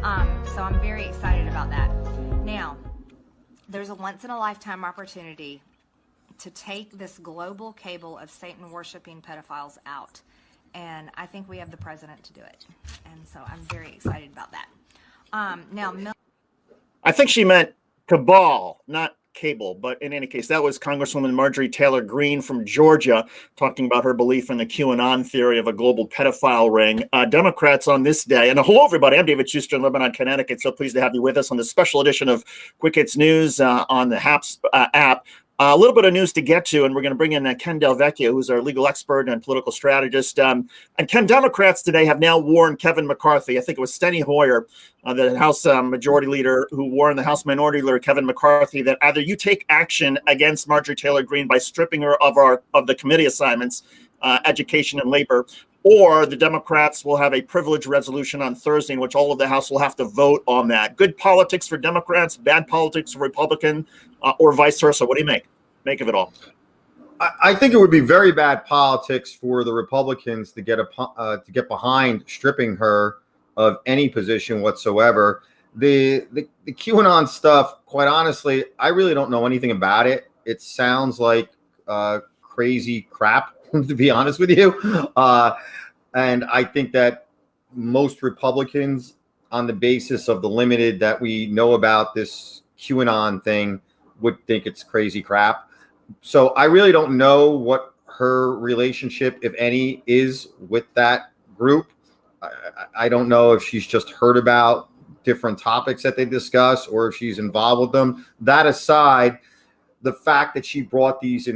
So I'm very excited about that. Now, there's a once-in-a-lifetime opportunity to take this global cable of Satan-worshiping pedophiles out. And I think we have the president to do it. And so I'm very excited about that. I think she meant cabal, not cable. But in any case, that was Congresswoman Marjorie Taylor Greene from Georgia talking about her belief in the QAnon theory of a global pedophile ring. Democrats on this day, and hello, everybody. I'm David Schuster in Lebanon, Connecticut. So pleased to have you with us on this special edition of Quick Hits News on the HAPS app. A little bit of news to get to, and we're going to bring in Ken Vecchio, who's our legal expert and political strategist. And Ken, Democrats today have now warned Kevin McCarthy, I think it was Steny Hoyer, the House Majority Leader, who warned the House Minority Leader, Kevin McCarthy, that either you take action against Marjorie Taylor Greene by stripping her of the committee assignments, education and labor, or the Democrats will have a privilege resolution on Thursday in which all of the House will have to vote on that. Good politics for Democrats, bad politics for Republican, or vice versa. What do you make of it all? I think it would be very bad politics for the Republicans to get behind stripping her of any position whatsoever. The QAnon stuff, quite honestly, I really don't know anything about it. It sounds like crazy crap, to be honest with you. And I think that most Republicans, on the basis of the limited that we know about this QAnon thing, would think it's crazy crap. So I really don't know what her relationship, if any, is with that group. I don't know if she's just heard about different topics that they discuss or if she's involved with them. That aside, the fact that she brought these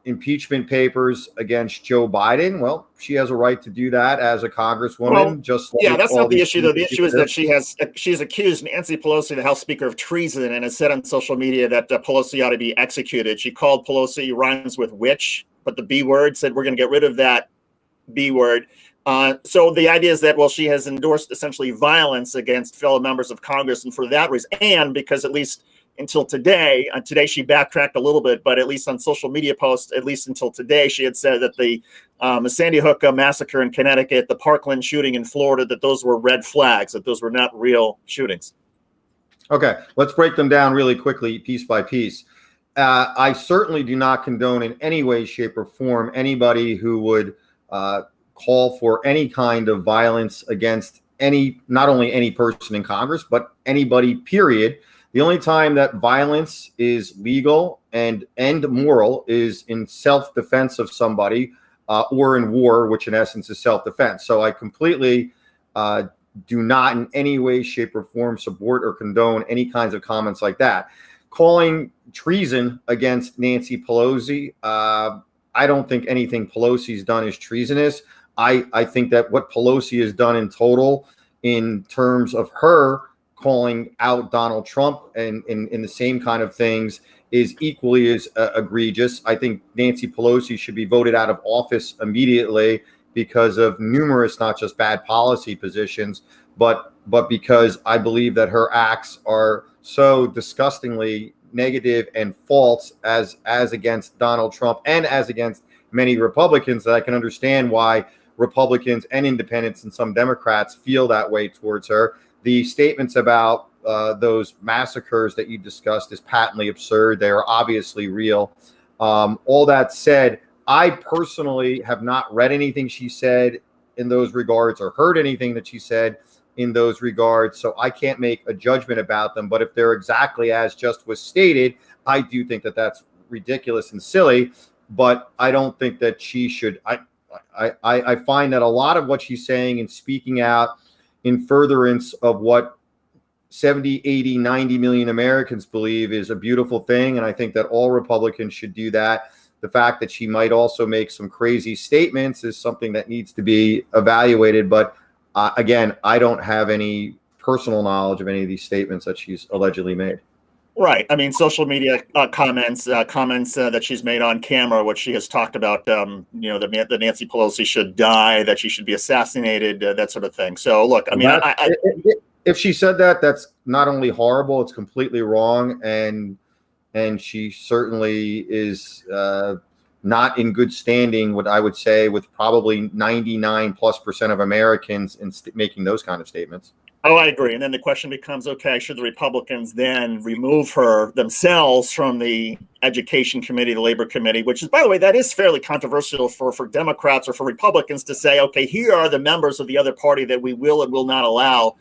impeachment papers against Joe Biden, well, she has a right to do that as a congresswoman. Well, just like yeah, that's not the issue, though. The issue is that she's accused Nancy Pelosi, the House Speaker, of treason, and has said on social media that Pelosi ought to be executed. She called Pelosi rhymes with witch, but the B word, said we're going to get rid of that B word. So the idea is that, well, she has endorsed essentially violence against fellow members of Congress, and for that reason, and because at least until today she backtracked a little bit, but at least on social media posts, at least until today, she had said that the Sandy Hook massacre in Connecticut, the Parkland shooting in Florida, that those were red flags, that those were not real shootings. Okay, let's break them down really quickly, piece by piece. I certainly do not condone in any way, shape, or form anybody who would call for any kind of violence against not only any person in Congress, but anybody, period. The only time that violence is legal and moral is in self-defense of somebody or in war, which in essence is self-defense. So I completely do not in any way, shape, or form support or condone any kinds of comments like that. Calling treason against Nancy Pelosi, I don't think anything Pelosi's done is treasonous. I think that what Pelosi has done in total in terms of her calling out Donald Trump and in the same kind of things is equally as egregious. I think Nancy Pelosi should be voted out of office immediately because of numerous, not just bad policy positions, but because I believe that her acts are so disgustingly negative and false as against Donald Trump and as against many Republicans, that I can understand why Republicans and independents and some Democrats feel that way towards her. The statements about those massacres that you discussed is patently absurd. They are obviously real. All that said, I personally have not read anything she said in those regards or heard anything that she said in those regards, so I can't make a judgment about them. But if they're exactly as just was stated, I do think that that's ridiculous and silly. But I don't think that she should. I find that a lot of what she's saying and speaking out in furtherance of what 70, 80, 90 million Americans believe is a beautiful thing. And I think that all Republicans should do that. The fact that she might also make some crazy statements is something that needs to be evaluated. But again, I don't have any personal knowledge of any of these statements that she's allegedly made. Right. I mean, social media comments that she's made on camera, which she has talked about, that Nancy Pelosi should die, that she should be assassinated, that sort of thing. So, look, I mean, if she said that, that's not only horrible, it's completely wrong. And she certainly is not in good standing, what I would say, with probably 99+% of Americans in making those kind of statements. Oh, I agree. And then the question becomes, okay, should the Republicans then remove her themselves from the Education Committee, the Labor Committee, which is, by the way, that is fairly controversial for Democrats or for Republicans to say, okay, here are the members of the other party that we will and will not allow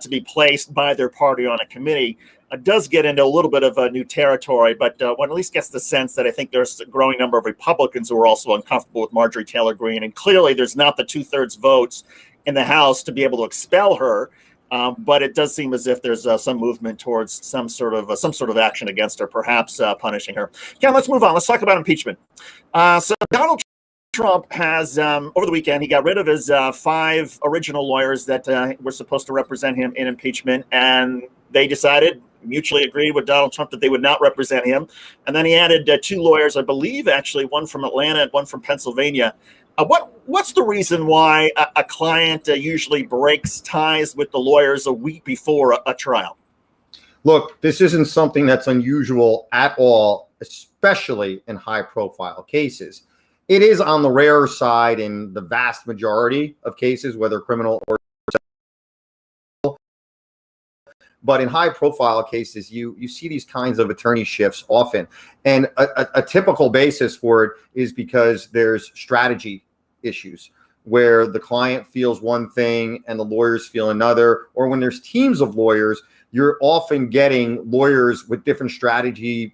to be placed by their party on a committee. Does get into a little bit of a new territory, but one at least gets the sense that I think there's a growing number of Republicans who are also uncomfortable with Marjorie Taylor Greene. And clearly there's not the 2/3 votes in the House to be able to expel her. But it does seem as if there's some movement towards some sort of action against her, perhaps punishing her. Yeah, let's move on. Let's talk about impeachment. So Donald Trump has, over the weekend, he got rid of his 5 original lawyers that were supposed to represent him in impeachment, and they decided, mutually agreed with Donald Trump, that they would not represent him. And then he added 2 lawyers, I believe, actually, one from Atlanta and one from Pennsylvania. What's the reason why a client usually breaks ties with the lawyers a week before a trial? Look, this isn't something that's unusual at all, especially in high-profile cases. It is on the rare side in the vast majority of cases, whether criminal or civil. But in high-profile cases, you see these kinds of attorney shifts often. And a typical basis for it is because there's strategy issues where the client feels one thing and the lawyers feel another, or when there's teams of lawyers, you're often getting lawyers with different strategies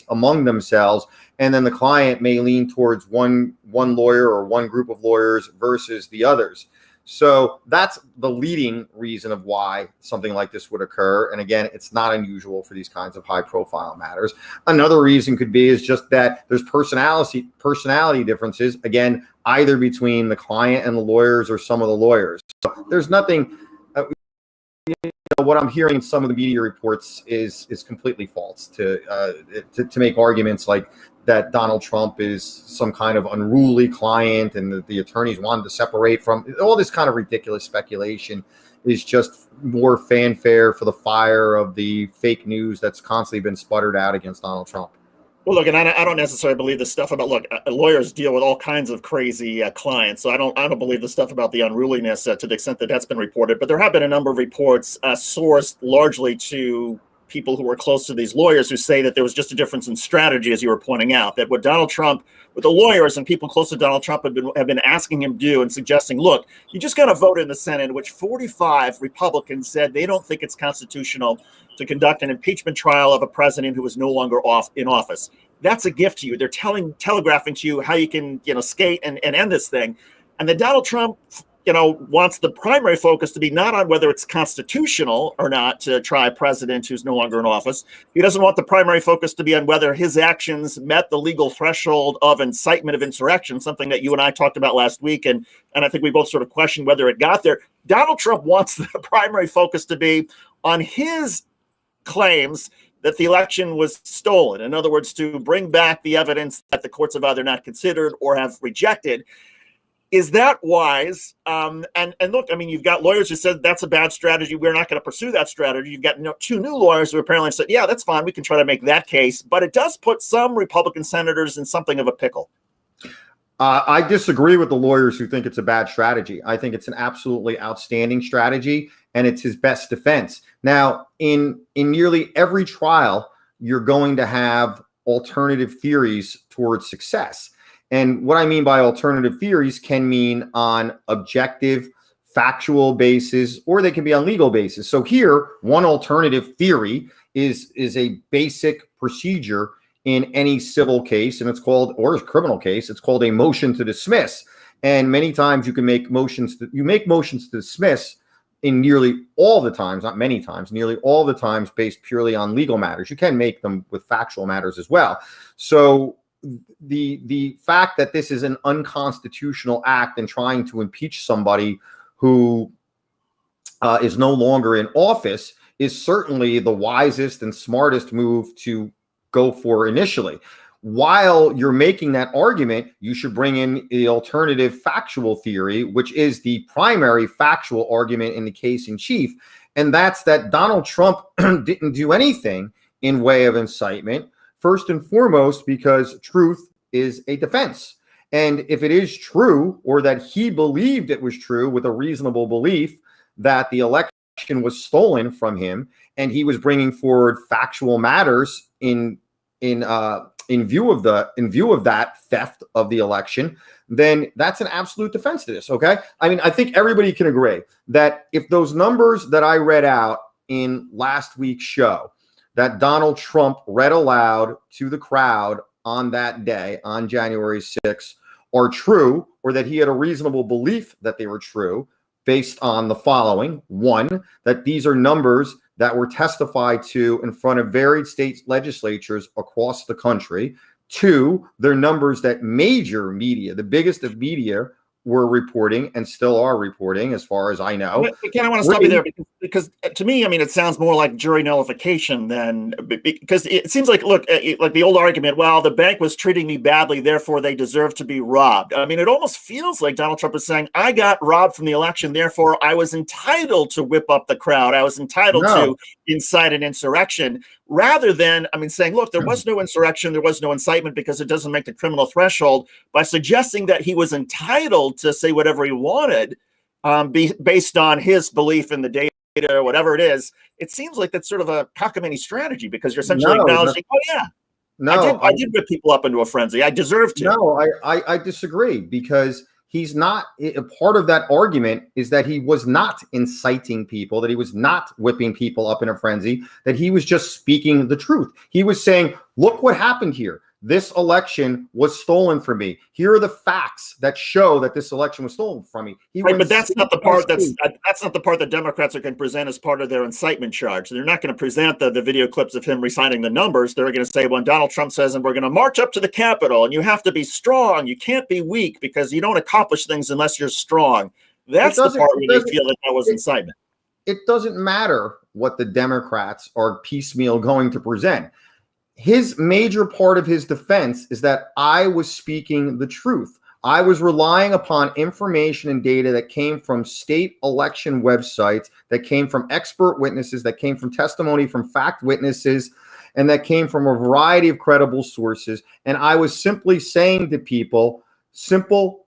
among themselves, and then the client may lean towards one lawyer or one group of lawyers versus the others. So that's the leading reason of why something like this would occur. And again, it's not unusual for these kinds of high profile matters. Another reason could be is just that there's personality differences, again, either between the client and the lawyers or some of the lawyers. So there's nothing, what I'm hearing in some of the media reports is completely false to make arguments like that Donald Trump is some kind of unruly client and that the attorneys wanted to separate from. All this kind of ridiculous speculation is just more fanfare for the fire of the fake news that's constantly been sputtered out against Donald Trump. Well, look, and I don't necessarily believe the stuff about, look, lawyers deal with all kinds of crazy clients, so I don't believe the stuff about the unruliness to the extent that that's been reported. But there have been a number of reports sourced largely to people who were close to these lawyers who say that there was just a difference in strategy, as you were pointing out, that what Donald Trump, with the lawyers and people close to Donald Trump have been asking him to do and suggesting, look, you just got to vote in the Senate, in which 45 Republicans said they don't think it's constitutional to conduct an impeachment trial of a president who is no longer in office. That's a gift to you. They're telegraphing to you how you can, skate and end this thing. And then Donald Trump, wants the primary focus to be not on whether it's constitutional or not to try a president who's no longer in office. He doesn't want the primary focus to be on whether his actions met the legal threshold of incitement of insurrection, something that you and I talked about last week. And I think we both sort of questioned whether it got there. Donald Trump wants the primary focus to be on his claims that the election was stolen. In other words, to bring back the evidence that the courts have either not considered or have rejected. Is that wise? And look, I mean, you've got lawyers who said that's a bad strategy. We're not going to pursue that strategy. You've got 2 new lawyers who apparently said, yeah, that's fine. We can try to make that case. But it does put some Republican senators in something of a pickle. I disagree with the lawyers who think it's a bad strategy. I think it's an absolutely outstanding strategy, and it's his best defense. Now, in nearly every trial, you're going to have alternative theories towards success. And what I mean by alternative theories can mean on objective, factual basis, or they can be on legal basis. So here, one alternative theory is a basic procedure in any civil case, and it's called, or a criminal case, it's called a motion to dismiss. And many times you can make motions to dismiss in nearly all the times, not many times, nearly all the times based purely on legal matters. You can make them with factual matters as well. So the fact that this is an unconstitutional act and trying to impeach somebody who is no longer in office is certainly the wisest and smartest move to go for initially. While you're making that argument, you should bring in the alternative factual theory, which is the primary factual argument in the case in chief. And that's that Donald Trump didn't do anything in way of incitement. First and foremost, because truth is a defense. And if it is true, or that he believed it was true with a reasonable belief, that the election was stolen from him, and he was bringing forward factual matters in view of that theft of the election, then that's an absolute defense to this. Okay, I mean, I think everybody can agree that if those numbers that I read out in last week's show that Donald Trump read aloud to the crowd on that day, on January 6th, are true, or that he had a reasonable belief that they were true, based on the following: one, that these are numbers that were testified to in front of varied state legislatures across the country. Two, they're numbers that major media, the biggest of media, were reporting and still are reporting, as far as I know. But again, I want to stop you there because to me, I mean, it sounds more like jury nullification than, because it seems like, look, like the old argument, well, the bank was treating me badly, therefore they deserve to be robbed. I mean, it almost feels like Donald Trump is saying, I got robbed from the election, therefore I was entitled to whip up the crowd. I was entitled to incite an insurrection, rather than, I mean, saying, look, there was no insurrection, there was no incitement because it doesn't make the criminal threshold, by suggesting that he was entitled to say whatever he wanted, based on his belief in the data or whatever it is. It seems like that's sort of a cockamamie strategy, because you're essentially acknowledging, oh yeah, I did whip people up into a frenzy. I deserve to. No, I disagree, because he's not. A part of that argument is that he was not inciting people, that he was not whipping people up in a frenzy, that he was just speaking the truth. He was saying, look what happened here. This election was stolen from me. Here are the facts that show that this election was stolen from me. But that's not the part that's not the part that Democrats are going to present as part of their incitement charge. They're not going to present the video clips of him reciting the numbers. They're going to say, when Donald Trump says, and we're going to march up to the Capitol, and you have to be strong, you can't be weak, because you don't accomplish things unless you're strong. That's the part where they feel that was incitement. It doesn't matter what the Democrats are piecemeal going to present. His major part of his defense is that I was speaking the truth. I was relying upon information and data that came from state election websites, that came from expert witnesses, that came from testimony from fact witnesses, and that came from a variety of credible sources. And I was simply saying to people, simple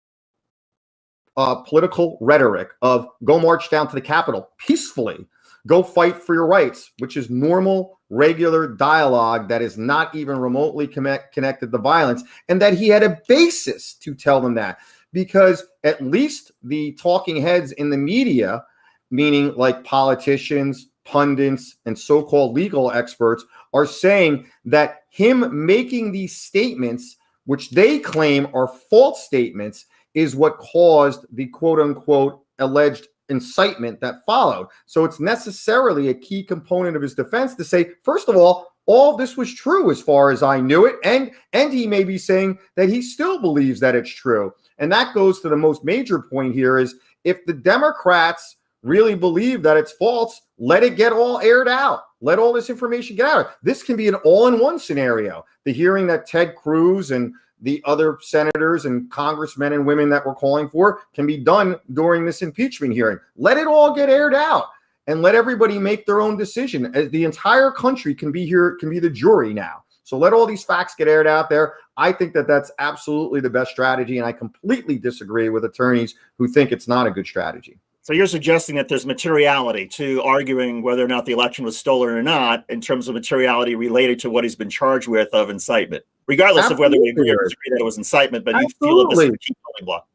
political rhetoric of go march down to the Capitol peacefully, go fight for your rights, which is normal, regular dialogue that is not even remotely connected to violence, and that he had a basis to tell them that, because at least the talking heads in the media, meaning like politicians, pundits, and so-called legal experts, are saying that him making these statements, which they claim are false statements, is what caused the quote-unquote alleged incitement that followed. So it's necessarily a key component of his defense to say, first of all this was true as far as I knew it, and he may be saying that he still believes that it's true. And that goes to the most major point here, is if the Democrats really believe that it's false, let it get all aired out. Let all this information get out. This can be an all-in-one scenario. The hearing that Ted Cruz and the other senators and congressmen and women that we're calling for can be done during this impeachment hearing. Let it all get aired out and let everybody make their own decision. The entire country can be here, can be the jury now. So let all these facts get aired out there. I think that that's absolutely the best strategy, and I completely disagree with attorneys who think it's not a good strategy. So you're suggesting that there's materiality to arguing whether or not the election was stolen or not, in terms of materiality related to what he's been charged with of incitement, regardless of whether we agree or disagree that it was incitement, but you feel that this is a key building block.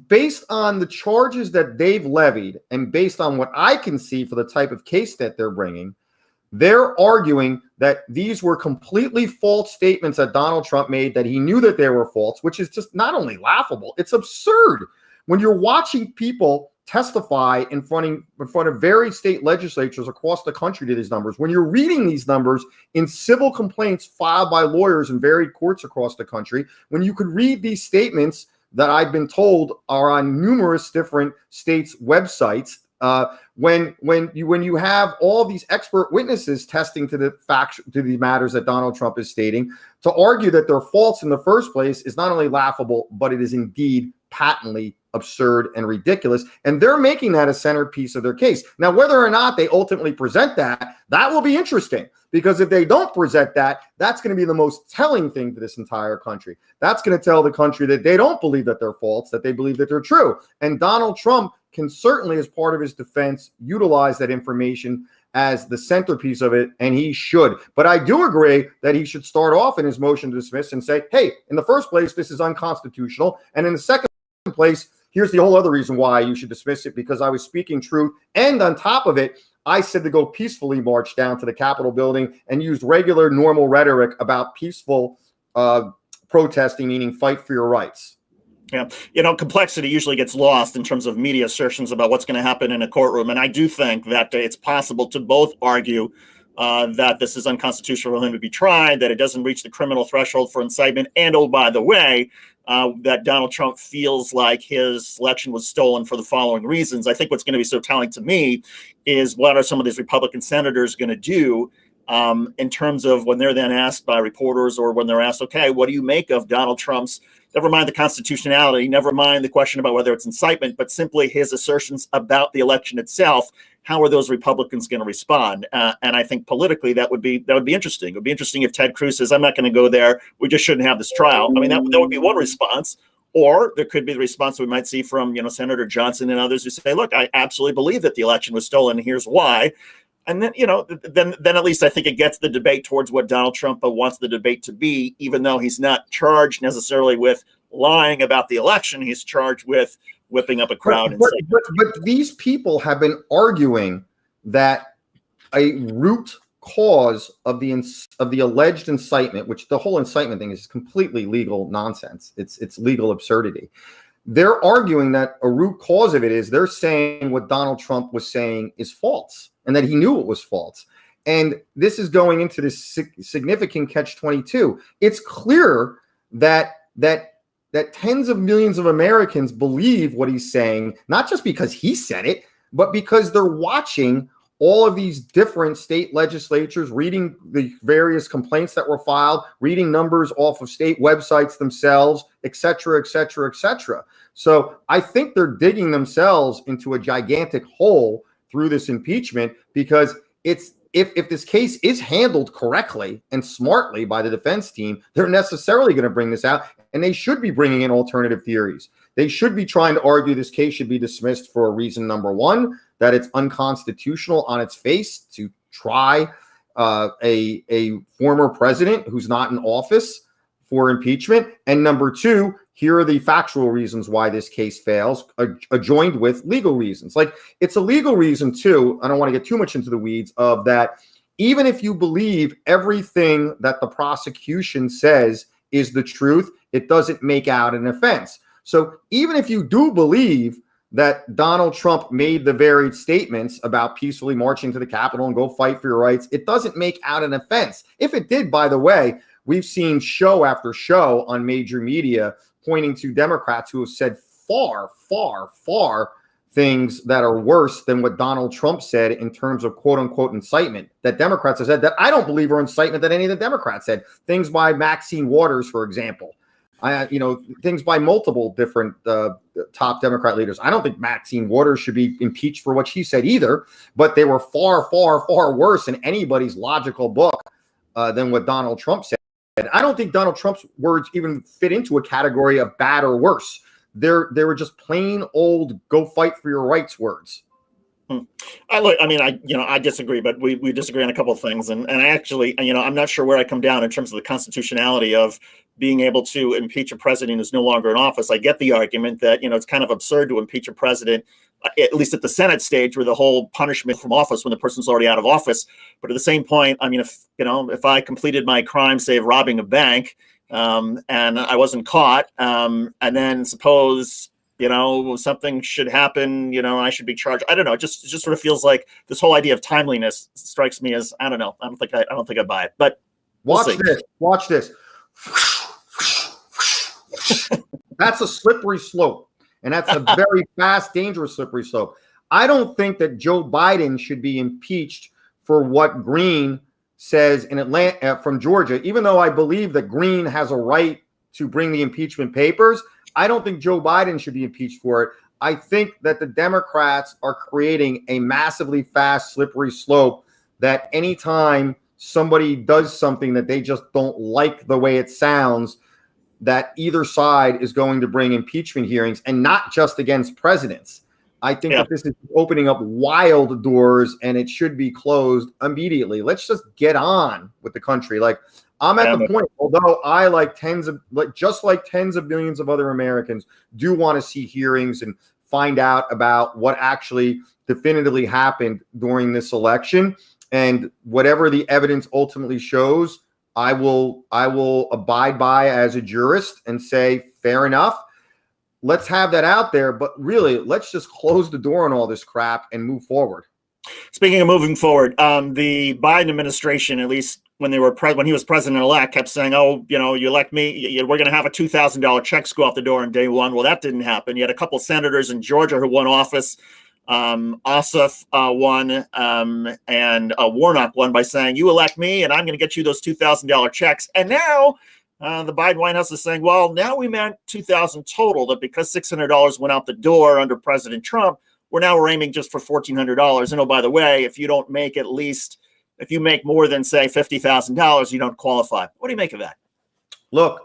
Based on the charges that they've levied, and based on what I can see for the type of case that they're bringing, they're arguing that these were completely false statements that Donald Trump made, that he knew that they were false, which is just not only laughable, it's absurd. When you're watching people testify in front of various state legislatures across the country to these numbers, when you're reading these numbers in civil complaints filed by lawyers in varied courts across the country, when you could read these statements that I've been told are on numerous different states' websites, when you have all these expert witnesses testing to the facts, to the matters that Donald Trump is stating, to argue that they're false in the first place is not only laughable, but it is indeed patently absurd and ridiculous. And they're making that a centerpiece of their case. Now, whether or not they ultimately present that, that will be interesting, because if they don't present that, that's going to be the most telling thing to this entire country. That's going to tell the country that they don't believe that they're false, that they believe that they're true. And Donald Trump can certainly, as part of his defense, utilize that information as the centerpiece of it, and he should. But I do agree that he should start off in his motion to dismiss and say, hey, in the first place, this is unconstitutional. And in the second place, here's the whole other reason why you should dismiss it, because I was speaking truth. And on top of it, I said to go peacefully march down to the Capitol building and used regular, normal rhetoric about peaceful protesting, meaning fight for your rights. Yeah, complexity usually gets lost in terms of media assertions about what's going to happen in a courtroom. And I do think that it's possible to both argue that this is unconstitutional for him to be tried, that it doesn't reach the criminal threshold for incitement, and, oh, by the way, that Donald Trump feels like his election was stolen for the following reasons. I think what's going to be so telling to me is what are some of these Republican senators going to do in terms of when they're then asked by reporters, or when they're asked, okay, what do you make of Donald Trump's, never mind the constitutionality, never mind the question about whether it's incitement, but simply his assertions about the election itself. How are those Republicans going to respond? And I think politically that would be interesting. It would be interesting if Ted Cruz says, I'm not going to go there. We just shouldn't have this trial. I mean, that would be one response. Or there could be the response we might see from, Senator Johnson and others who say, look, I absolutely believe that the election was stolen, and here's why. And then, then at least I think it gets the debate towards what Donald Trump wants the debate to be, even though he's not charged necessarily with lying about the election. He's charged with whipping up a crowd. But these people have been arguing that a root cause of the alleged incitement, which the whole incitement thing is completely legal nonsense. It's legal absurdity. They're arguing that a root cause of it is they're saying what Donald Trump was saying is false, and that he knew it was false. And this is going into this significant catch-22. It's clear that tens of millions of Americans believe what he's saying, not just because he said it, but because they're watching all of these different state legislatures, reading the various complaints that were filed, reading numbers off of state websites themselves, et cetera, et cetera, et cetera. So I think they're digging themselves into a gigantic hole through this impeachment, because if this case is handled correctly and smartly by the defense team, they're necessarily going to bring this out, and they should be bringing in alternative theories. They should be trying to argue this case should be dismissed for a reason, number one, that it's unconstitutional on its face to try a former president who's not in office for impeachment. And number two, here are the factual reasons why this case fails, adjoined with legal reasons. Like, it's a legal reason too, I don't want to get too much into the weeds of that, even if you believe everything that the prosecution says is the truth, it doesn't make out an offense. So even if you do believe that Donald Trump made the varied statements about peacefully marching to the Capitol and go fight for your rights, it doesn't make out an offense. If it did, by the way, we've seen show after show on major media pointing to Democrats who have said far, far, far things that are worse than what Donald Trump said in terms of quote unquote incitement, that Democrats have said that I don't believe are incitement that any of the Democrats said. Things by Maxine Waters, for example. Things by multiple different top Democrat leaders. I don't think Maxine Waters should be impeached for what she said either, but they were far, far, far worse in anybody's logical book than what Donald Trump said. I don't think Donald Trump's words even fit into a category of bad or worse. They were just plain old "go fight for your rights" words. I disagree, but we disagree on a couple of things. And I actually, I'm not sure where I come down in terms of the constitutionality of being able to impeach a president who's no longer in office. I get the argument that, it's kind of absurd to impeach a president, at least at the Senate stage, where the whole punishment from office when the person's already out of office. But at the same point, if I completed my crime, say of robbing a bank, and I wasn't caught, and then suppose, something should happen, I should be charged. I don't know. It just sort of feels like this whole idea of timeliness strikes me as, I don't know. I don't think I buy it, but watch this. That's a slippery slope. And that's a very fast, dangerous slippery slope. I don't think that Joe Biden should be impeached for what Green says in Atlanta from Georgia, even though I believe that Green has a right to bring the impeachment papers. I don't think Joe Biden should be impeached for it. I think that the Democrats are creating a massively fast, slippery slope that anytime somebody does something that they just don't like the way it sounds, that either side is going to bring impeachment hearings, and not just against presidents. I think that this is opening up wild doors, and it should be closed immediately. Let's just get on with the country. Like, I'm at the point, although I just like tens of millions of other Americans do want to see hearings and find out about what actually definitively happened during this election, and whatever the evidence ultimately shows, I will abide by as a jurist and say, fair enough. Let's have that out there, but really, let's just close the door on all this crap and move forward. Speaking of moving forward, the Biden administration, at least when he was president-elect, kept saying, "Oh, you elect me, we're going to have a $2,000 checks go out the door on day one." Well, that didn't happen. You had a couple senators in Georgia who won office. Ossoff won, and Warnock won by saying, "You elect me, and I'm going to get you those $2,000 checks." And now the Biden White House is saying, "Well, now we meant 2,000 total. That because $600 went out the door under President Trump, we're aiming just for $1,400. And oh, by the way, if you make more than say $50,000, you don't qualify." What do you make of that? Look,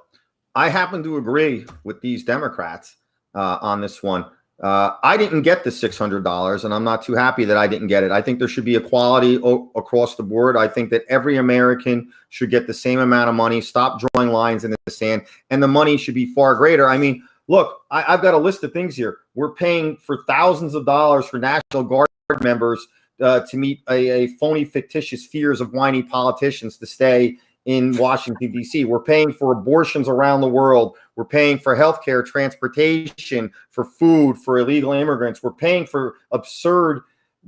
I happen to agree with these Democrats on this one. I didn't get the $600, and I'm not too happy that I didn't get it. I think there should be equality across the board. I think that every American should get the same amount of money. Stop drawing lines in the sand, and the money should be far greater. I mean, look, I've got a list of things here. We're paying for thousands of dollars for National Guard members to meet a phony, fictitious fears of whiny politicians to stay in Washington, D.C. We're paying for abortions around the world. We're paying for healthcare, transportation, for food, for illegal immigrants. We're paying for absurd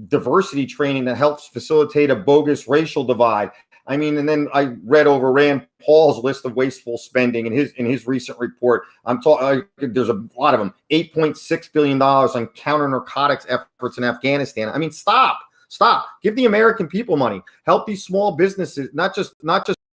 diversity training that helps facilitate a bogus racial divide. I mean, and then I read over Rand Paul's list of wasteful spending in his recent report. There's a lot of them. $8.6 billion on counter narcotics efforts in Afghanistan. I mean, stop. Give the American people money. Help these small businesses, not just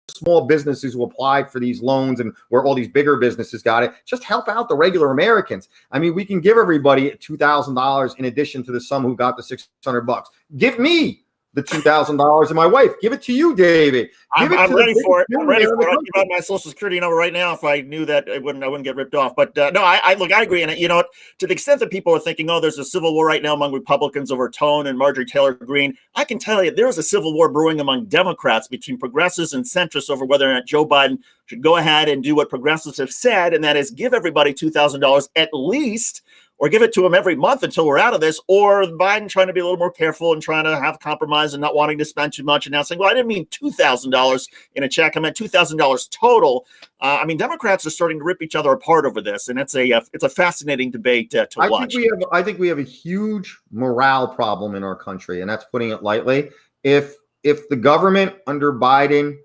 small businesses who applied for these loans and where all these bigger businesses got it. Just help out the regular Americans. I mean, we can give everybody $2,000 in addition to the sum who got the $600. Give me the $2,000 and my wife. Give it to you, David. I'm ready for it. I'm ready for it. I'll give out my Social Security number right now if I knew that I wouldn't get ripped off. But no, I agree. And you know what? To the extent that people are thinking, oh, there's a civil war right now among Republicans over Tone and Marjorie Taylor Greene, I can tell you there is a civil war brewing among Democrats between progressives and centrists over whether or not Joe Biden should go ahead and do what progressives have said, and that is give everybody $2,000 at least, or give it to them every month until we're out of this, or Biden trying to be a little more careful and trying to have compromise and not wanting to spend too much and now saying, well, I didn't mean $2,000 in a check. I meant $2,000 total. I mean, Democrats are starting to rip each other apart over this, and it's a fascinating debate to watch. I think we have a huge morale problem in our country, and that's putting it lightly. If the government under Biden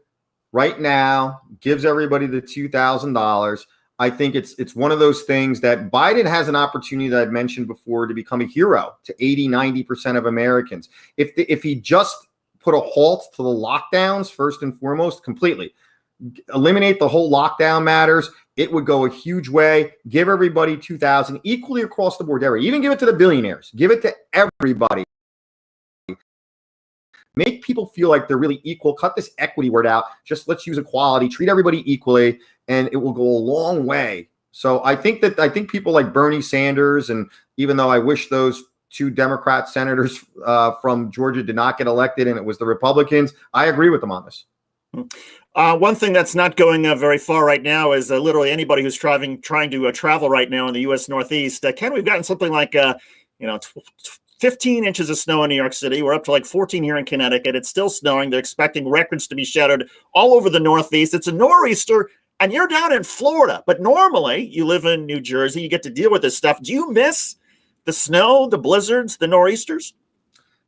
right now gives everybody the $2,000, I think it's one of those things that Biden has an opportunity that I've mentioned before to become a hero to 80-90% of Americans. If he just put a halt to the lockdowns, first and foremost, completely eliminate the whole lockdown matters, it would go a huge way. Give everybody $2,000 equally across the board. Even give it to the billionaires. Give it to everybody. Make people feel like they're really equal. Cut this equity word out. Just let's use equality. Treat everybody equally, and it will go a long way. So I think people like Bernie Sanders, and even though I wish those two Democrat senators from Georgia did not get elected and it was the Republicans, I agree with them on this. One thing that's not going very far right now is literally anybody who's trying to travel right now in the U.S. Northeast. Ken, we've gotten something like 15 inches of snow in New York City. We're up to like 14 here in Connecticut. It's still snowing. They're expecting records to be shattered all over the Northeast. It's a nor'easter, and you're down in Florida. But normally, you live in New Jersey. You get to deal with this stuff. Do you miss the snow, the blizzards, the nor'easters?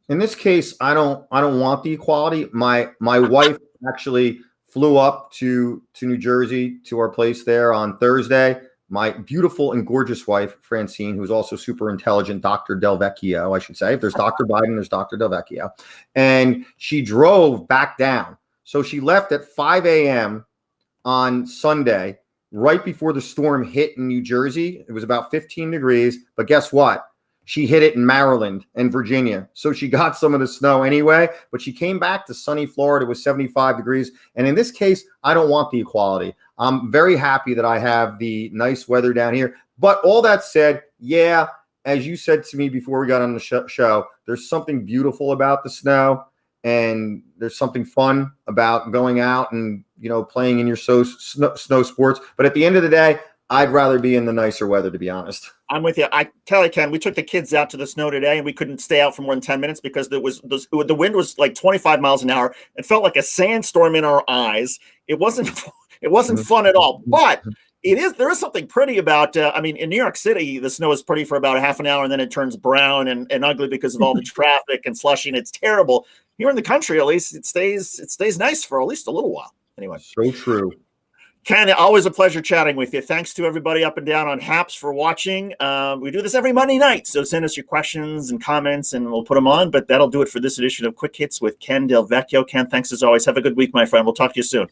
In this case, I don't want the equality. My wife actually flew up to New Jersey to our place there on Thursday. My beautiful and gorgeous wife, Francine, who's also super intelligent, Dr. Del Vecchio, I should say. If there's Dr. Biden, there's Dr. Del Vecchio. And she drove back down. So she left at 5 a.m. on Sunday, right before the storm hit in New Jersey. It was about 15 degrees. But guess what? She hit it in Maryland and Virginia. So she got some of the snow anyway. But she came back to sunny Florida with 75 degrees. And in this case, I don't want the equality. I'm very happy that I have the nice weather down here. But all that said, yeah, as you said to me before we got on the show, there's something beautiful about the snow, and there's something fun about going out and, you know, playing in your snow sports. But at the end of the day, I'd rather be in the nicer weather, to be honest. I'm with you. I tell you, Ken, we took the kids out to the snow today, and we couldn't stay out for more than 10 minutes because the wind was like 25 miles an hour. It felt like a sandstorm in our eyes. It wasn't fun at all. But there is something pretty about. I mean, in New York City, the snow is pretty for about a half an hour, and then it turns brown and ugly because of all the traffic and slushing. It's terrible. Here in the country, at least, it stays nice for at least a little while. Anyway, so true. Ken, always a pleasure chatting with you. Thanks to everybody up and down on HAPS for watching. We do this every Monday night, so send us your questions and comments, and we'll put them on. But that'll do it for this edition of Quick Hits with Ken Del Vecchio. Ken, thanks as always. Have a good week, my friend. We'll talk to you soon.